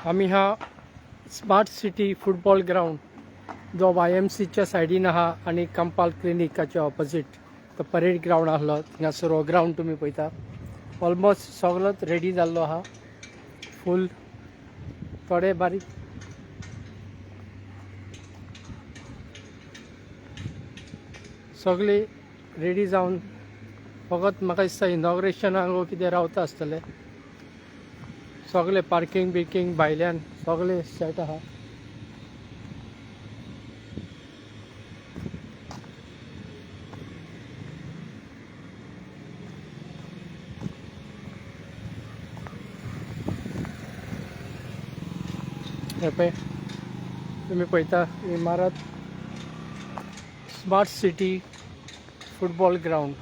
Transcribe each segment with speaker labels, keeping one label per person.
Speaker 1: आम्ही हा smart city football ground जो YMCच्या सायडीन आहा आणि कंपाल क्लिनिकाच्या ऑपोजिट तो परेड ग्राउंड आहलो थिंगासर ग्राउंड तुम्ही पळयता ऑलमोस्ट सगळोच रेडी जाल्लो आहा फूल थोडे बारीक सगळे रेडी जावन फकत म्हाका दिसता इनॉग्रेशनाक वो कितें रावता आसतले सगळे पार्किंग बिर्किंग भायल्यान सगळे सेट आहा हे पळय तुम्ही पळयता इमारत smart city football ground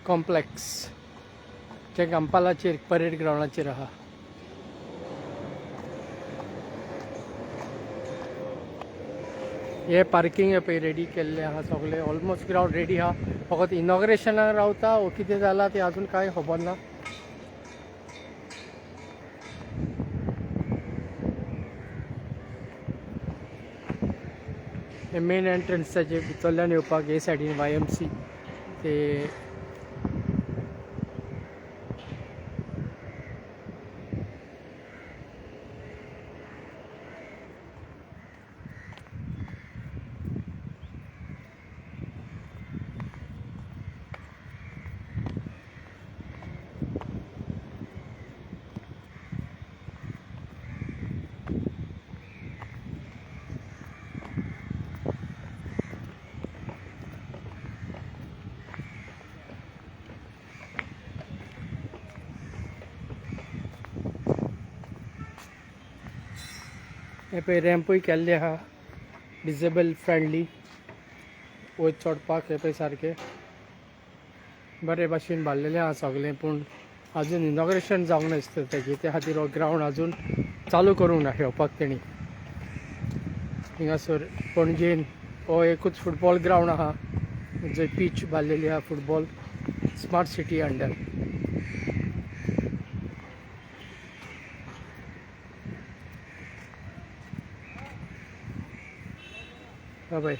Speaker 1: complex जे कंपालाचेर परेड ग्राउंडाचेर आहा हे पार्किंग हे पळय रेडी केल्ले आहा सगळे ऑलमोस्ट ग्राउंड रेडी आहा फकत इनॉग्रेशनाक रावता वो कितें जालां तें अजून कांय खबर ना हे मेन एंट्रन्साचे भितरल्यान येवपाक हे सायडीन YMC ते हे पळय रॅम्पूय केल्ले आहा डिसेबल फ्रेंडली वयर चडपाक हे पळय सारके बरे भाशेन बांदलेलें आहा सगळें पूण अजून इनॉग्रेशन जावंक ना दिसता तेजें ते खातीर हो ग्राउंड अजून चालू करूंक ना खेळपाक तेणी हिंगासर पणजेन हो एकूच फुटबॉल ग्राउंड आहा जंय पीच बांदलेली आहा फुटबॉल स्मार्ट सिटी अंडर बाय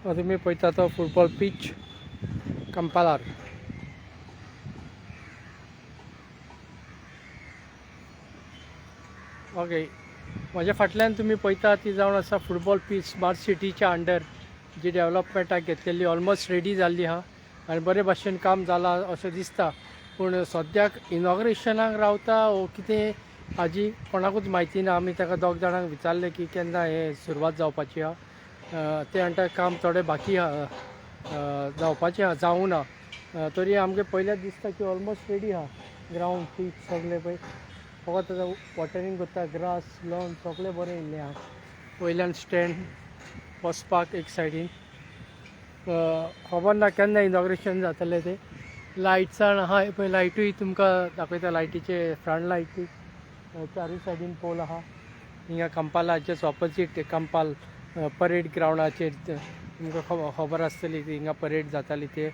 Speaker 1: तुम्ही पळयता तो फुटबॉल पीच कंपालार ओके म्हज्या फाटल्यान तुम्ही पळयता ती जावन आसा फुटबॉल पीच स्मार्ट सिटीच्या अंडर जी डेव्हलपमेंटाक घेतलेली ऑलमोस्ट रेडी जाल्ली आहा आनी बरे भाशेन काम जालां अशें दिसता पूण सद्याक इनॉग्रेशनाक रावता वो कितें हाजी कोणाकूच म्हायती ना आमी ताका दोग जाणांक विचारलें की केन्ना हे सुरवात जावपाची आहा ते म्हणटा काम थोडे बाकी आहा जावपाचें आहा जावूं ना तरी आमगे पयल्याच दिसता की ऑलमोस्ट रेडी आहा ग्राउंड पीच सगळें पळय फकत आतां वॉटरिंग करता ग्रास लॉन सगळें बरें येयल्लें आहा वयल्यान स्टँड बसपाक एक सायडीन खबर ना केन्ना इनॉग्रेशन जातलें तें लायट्स आहा पळय लायटूय तुमकां दाखयता लायटीचे फ्रंट लायटी चारूय सायडीन पोल आहा हिंगा कंपालाचेच ऑपोजीट कंपाल परेड ग्राउंडाचेर तुमकां खबर आसतली हिंगा परेड जाताली ते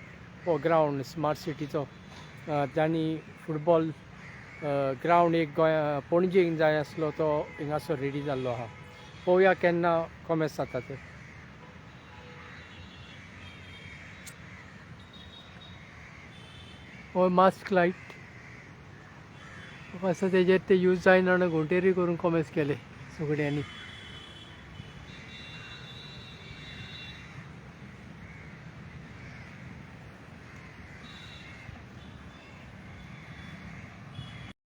Speaker 1: हो ग्राउंड स्मार्ट सिटीचो तांणी फुटबॉल ग्राउंड एक गोंया पणजेक जाय आसलो तो हिंगासर रेडी जाल्लो आहा पळोवया केन्ना कॉमेस जाता ते हो मास्क लायट असं तेजेर ते यूज जायना घोंटेरूय करून कॉमेस केले सगळ्यांनी